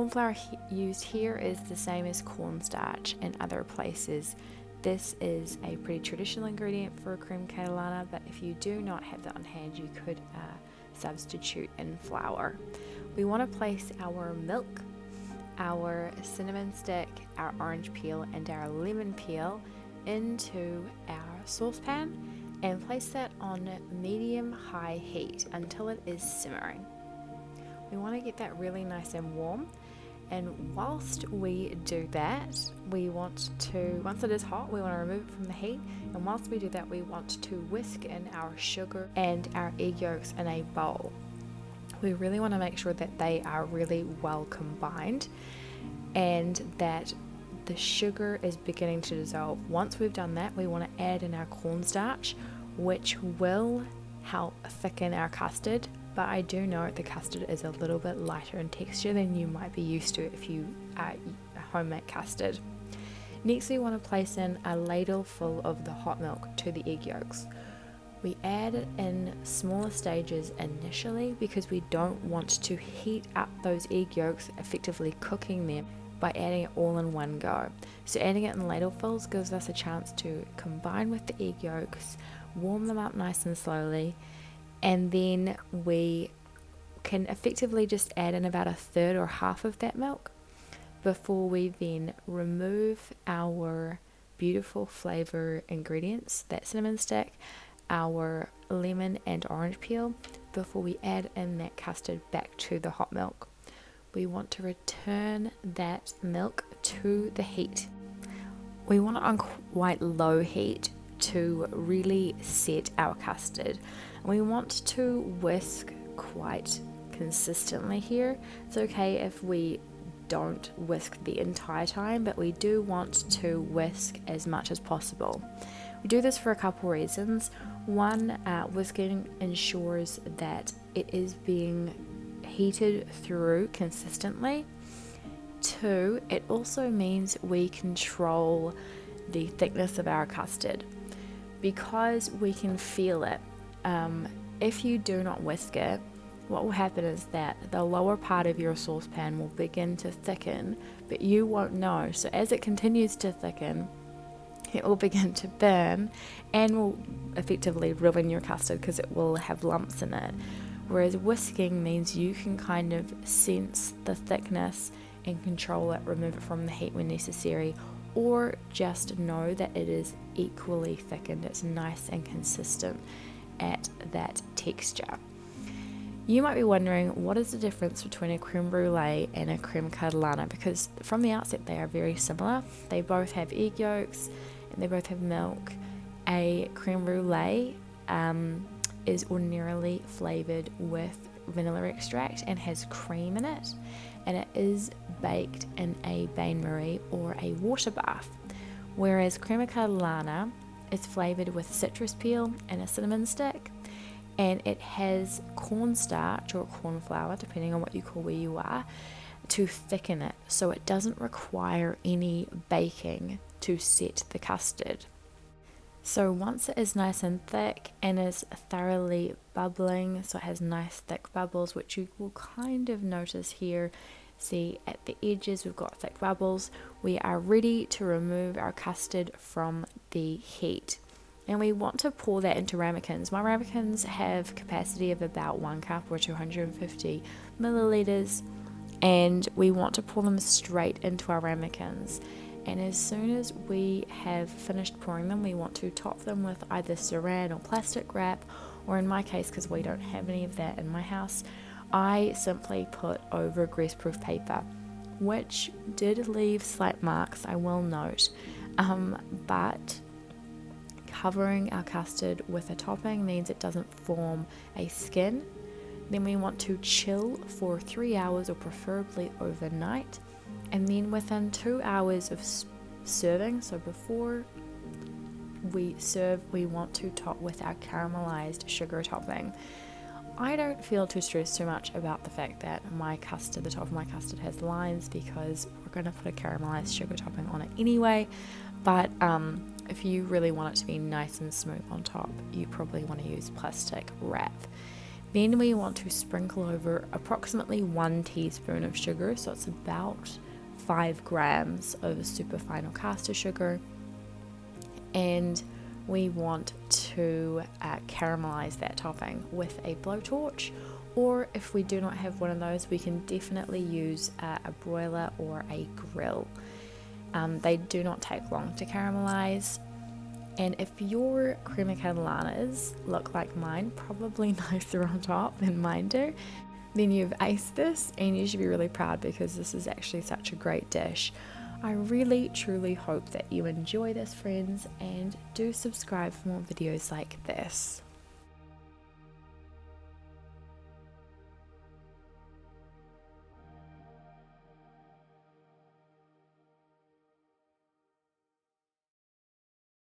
Cornflour used here is the same as cornstarch in other places. This is a pretty traditional ingredient for a creme catalana, but if you do not have that on hand, you could substitute in flour. We want to place our milk, our cinnamon stick, our orange peel, and our lemon peel into our saucepan and place that on medium-high heat until it is simmering. We want to get that really nice and warm. And whilst we do that, once it is hot, we want to remove it from the heat. And whilst we do that, we want to whisk in our sugar and our egg yolks in a bowl. We really want to make sure that they are really well combined and that the sugar is beginning to dissolve. Once we've done that, we want to add in our cornstarch, which will help thicken our custard. But I do know the custard is a little bit lighter in texture than you might be used to if you homemade custard. Next, we want to place in a ladle full of the hot milk to the egg yolks. We add it in smaller stages initially because we don't want to heat up those egg yolks, effectively cooking them by adding it all in one go. So adding it in ladlefuls gives us a chance to combine with the egg yolks, warm them up nice and slowly, and then we can effectively just add in about a third or half of that milk before we then remove our beautiful flavor ingredients, that cinnamon stick, our lemon and orange peel, before we add in that custard back to the hot milk. We want to return that milk to the heat. We want it on quite low heat to really set our custard. We want to whisk quite consistently here. It's okay if we don't whisk the entire time, but we do want to whisk as much as possible. We do this for a couple reasons. One, whisking ensures that it is being heated through consistently. Two, it also means we control the thickness of our custard because we can feel it. If you do not whisk it, what will happen is that the lower part of your saucepan will begin to thicken, but you won't know. So as it continues to thicken, it will begin to burn and will effectively ruin your custard because it will have lumps in it. Whereas whisking means you can kind of sense the thickness and control it, remove it from the heat when necessary, or just know that it is equally thickened. It's nice and consistent at that texture. You might be wondering, what is the difference between a creme brulee and a creme catalana? Because from the outset they are very similar. They both have egg yolks and they both have milk. A creme brulee is ordinarily flavored with vanilla extract and has cream in it, and it is baked in a bain-marie or a water bath, whereas crema catalana is flavored with citrus peel and a cinnamon stick, and it has cornstarch or cornflour, depending on what you call where you are, to thicken it, so it doesn't require any baking to set the custard. So once it is nice and thick and is thoroughly bubbling, so it has nice thick bubbles, which you will kind of notice here. See, at the edges we've got thick bubbles. We are ready to remove our custard from the heat, and we want to pour that into ramekins. My ramekins have capacity of about 1 cup or 250 milliliters, and we want to pour them straight into our ramekins. And as soon as we have finished pouring them, we want to top them with either saran or plastic wrap, or in my case, because we don't have any of that in my house, I simply put over greaseproof paper, which did leave slight marks, I will note, but covering our custard with a topping means it doesn't form a skin. Then we want to chill for 3 hours or preferably overnight. And then within 2 hours of serving, so before we serve, we want to top with our caramelized sugar topping. I don't feel too stressed too much about the fact that my custard, the top of my custard, has lines, because we're going to put a caramelized sugar topping on it anyway. But if you really want it to be nice and smooth on top, you probably want to use plastic wrap. Then we want to sprinkle over approximately 1 teaspoon of sugar, so it's about 5 grams of superfine or caster sugar, and we want to caramelize that topping with a blowtorch, or if we do not have one of those, we can definitely use a broiler or a grill. They do not take long to caramelize. And if your crema catalanas look like mine, probably nicer on top than mine do, then you've aced this and you should be really proud, because this is actually such a great dish. I really truly hope that you enjoy this, friends, and do subscribe for more videos like this.